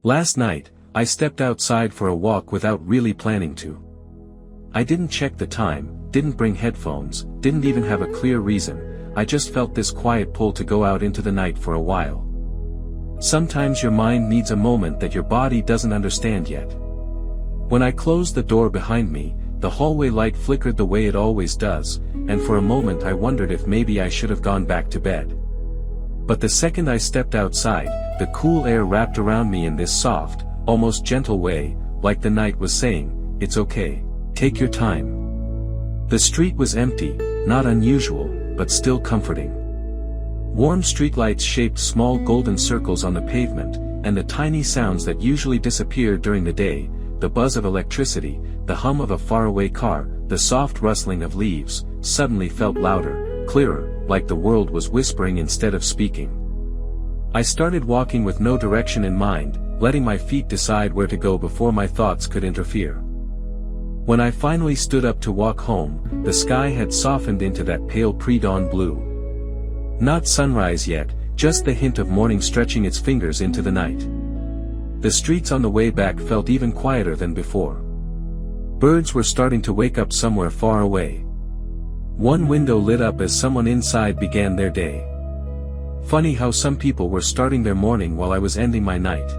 Last night, I stepped outside for a walk without really planning to. I didn't check the time, didn't bring headphones, didn't even have a clear reason. I just felt this quiet pull to go out into the night for a while. Sometimes your mind needs a moment that your body doesn't understand yet. When I closed the door behind me, the hallway light flickered the way it always does, and for a moment I wondered if maybe I should have gone back to bed. But the second I stepped outside, the cool air wrapped around me in this soft, almost gentle way, like the night was saying, "It's okay. Take your time." The street was empty, not unusual, but still comforting. Warm streetlights shaped small golden circles on the pavement, and the tiny sounds that usually disappear during the day, the buzz of electricity, the hum of a faraway car, the soft rustling of leaves, suddenly felt louder, clearer, like the world was whispering instead of speaking. I started walking with no direction in mind, letting my feet decide where to go before my thoughts could interfere. When I finally stood up to walk home, the sky had softened into that pale pre-dawn blue. Not sunrise yet, just the hint of morning stretching its fingers into the night. The streets on the way back felt even quieter than before. Birds were starting to wake up somewhere far away. One window lit up as someone inside began their day. Funny how some people were starting their morning while I was ending my night.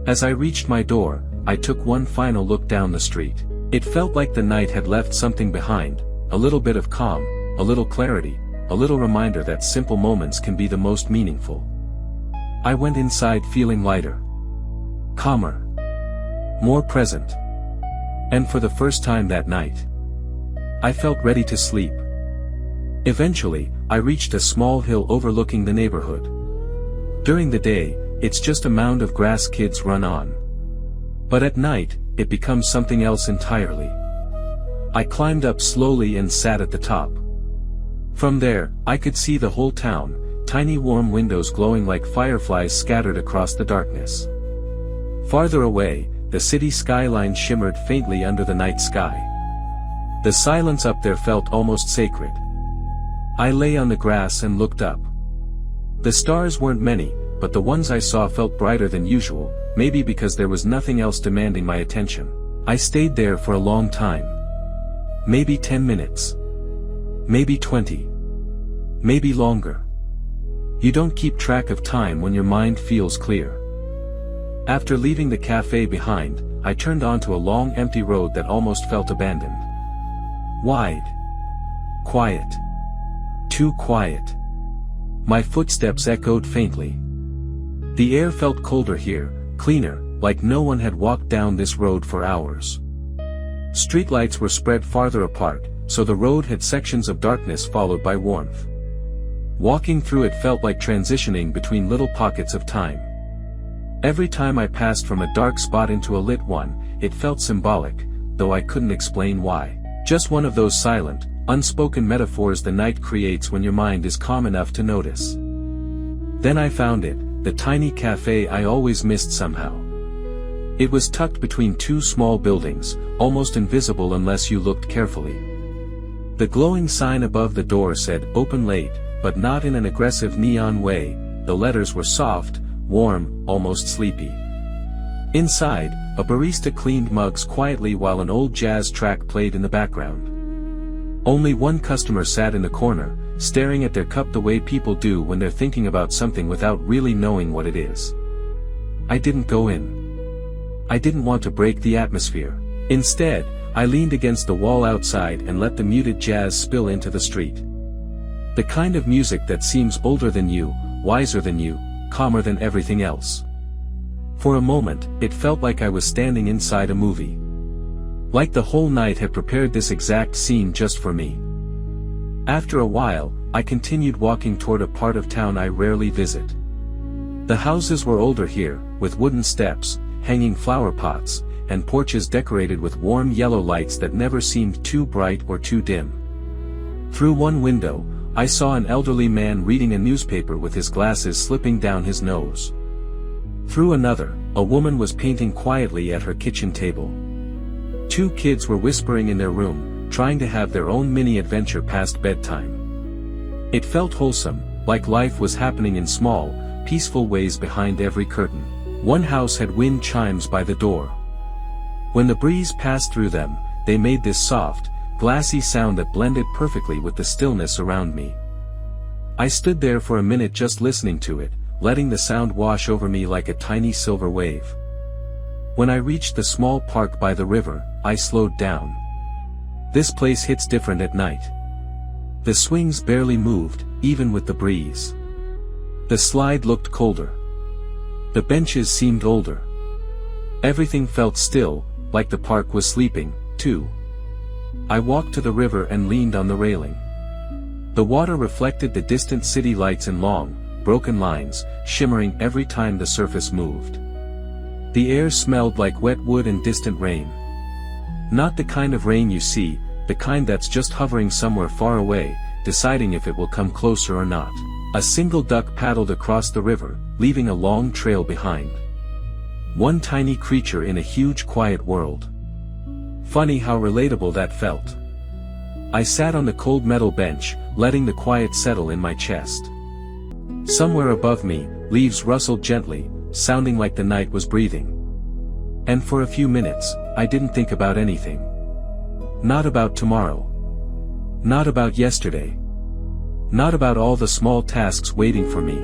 As I reached my door, I took one final look down the street. It felt like the night had left something behind, a little bit of calm, a little clarity, a little reminder that simple moments can be the most meaningful. I went inside feeling lighter, calmer, more present. And for the first time that night, I felt ready to sleep. Eventually, I reached a small hill overlooking the neighborhood. During the day, it's just a mound of grass kids run on. But at night, it becomes something else entirely. I climbed up slowly and sat at the top. From there, I could see the whole town, tiny warm windows glowing like fireflies scattered across the darkness. Farther away, the city skyline shimmered faintly under the night sky. The silence up there felt almost sacred. I lay on the grass and looked up. The stars weren't many, but the ones I saw felt brighter than usual, maybe because there was nothing else demanding my attention. I stayed there for a long time. Maybe 10 minutes. Maybe 20. Maybe longer. You don't keep track of time when your mind feels clear. After leaving the cafe behind, I turned onto a long empty road that almost felt abandoned. Wide. Quiet. Too quiet. My footsteps echoed faintly. The air felt colder here, cleaner, like no one had walked down this road for hours. Streetlights were spread farther apart, so the road had sections of darkness followed by warmth. Walking through it felt like transitioning between little pockets of time. Every time I passed from a dark spot into a lit one, it felt symbolic, though I couldn't explain why. Just one of those silent, unspoken metaphors the night creates when your mind is calm enough to notice. Then I found it, the tiny cafe I always missed somehow. It was tucked between two small buildings, almost invisible unless you looked carefully. The glowing sign above the door said "Open late," but not in an aggressive neon way. The letters were soft, warm, almost sleepy. Inside, a barista cleaned mugs quietly while an old jazz track played in the background. Only one customer sat in the corner, staring at their cup the way people do when they're thinking about something without really knowing what it is. I didn't go in. I didn't want to break the atmosphere. Instead, I leaned against the wall outside and let the muted jazz spill into the street. The kind of music that seems older than you, wiser than you, calmer than everything else. For a moment, it felt like I was standing inside a movie. Like the whole night had prepared this exact scene just for me. After a while, I continued walking toward a part of town I rarely visit. The houses were older here, with wooden steps, hanging flower pots, and porches decorated with warm yellow lights that never seemed too bright or too dim. Through one window, I saw an elderly man reading a newspaper with his glasses slipping down his nose. Through another, a woman was painting quietly at her kitchen table. Two kids were whispering in their room, trying to have their own mini-adventure past bedtime. It felt wholesome, like life was happening in small, peaceful ways behind every curtain. One house had wind chimes by the door. When the breeze passed through them, they made this soft, glassy sound that blended perfectly with the stillness around me. I stood there for a minute just listening to it, letting the sound wash over me like a tiny silver wave. When I reached the small park by the river, I slowed down. This place hits different at night. The swings barely moved, even with the breeze. The slide looked colder. The benches seemed older. Everything felt still, like the park was sleeping, too. I walked to the river and leaned on the railing. The water reflected the distant city lights in long, broken lines, shimmering every time the surface moved. The air smelled like wet wood and distant rain. Not the kind of rain you see, the kind that's just hovering somewhere far away, deciding if it will come closer or not. A single duck paddled across the river, leaving a long trail behind. One tiny creature in a huge quiet world. Funny how relatable that felt. I sat on the cold metal bench, letting the quiet settle in my chest. Somewhere above me, leaves rustled gently, sounding like the night was breathing. And for a few minutes, I didn't think about anything. Not about tomorrow. Not about yesterday. Not about all the small tasks waiting for me.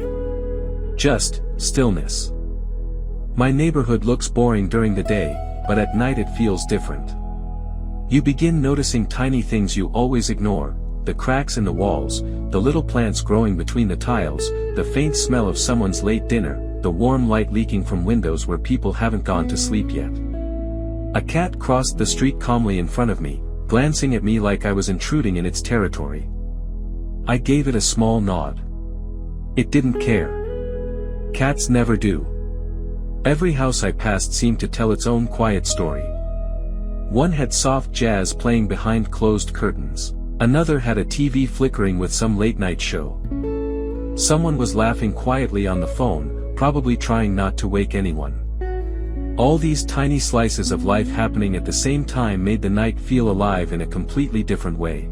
Just stillness. My neighborhood looks boring during the day, but at night it feels different. You begin noticing tiny things you always ignore, the cracks in the walls, the little plants growing between the tiles, the faint smell of someone's late dinner, the warm light leaking from windows where people haven't gone to sleep yet. A cat crossed the street calmly in front of me, glancing at me like I was intruding in its territory. I gave it a small nod. It didn't care. Cats never do. Every house I passed seemed to tell its own quiet story. One had soft jazz playing behind closed curtains. Another had a TV flickering with some late-night show. Someone was laughing quietly on the phone, probably trying not to wake anyone. All these tiny slices of life happening at the same time made the night feel alive in a completely different way.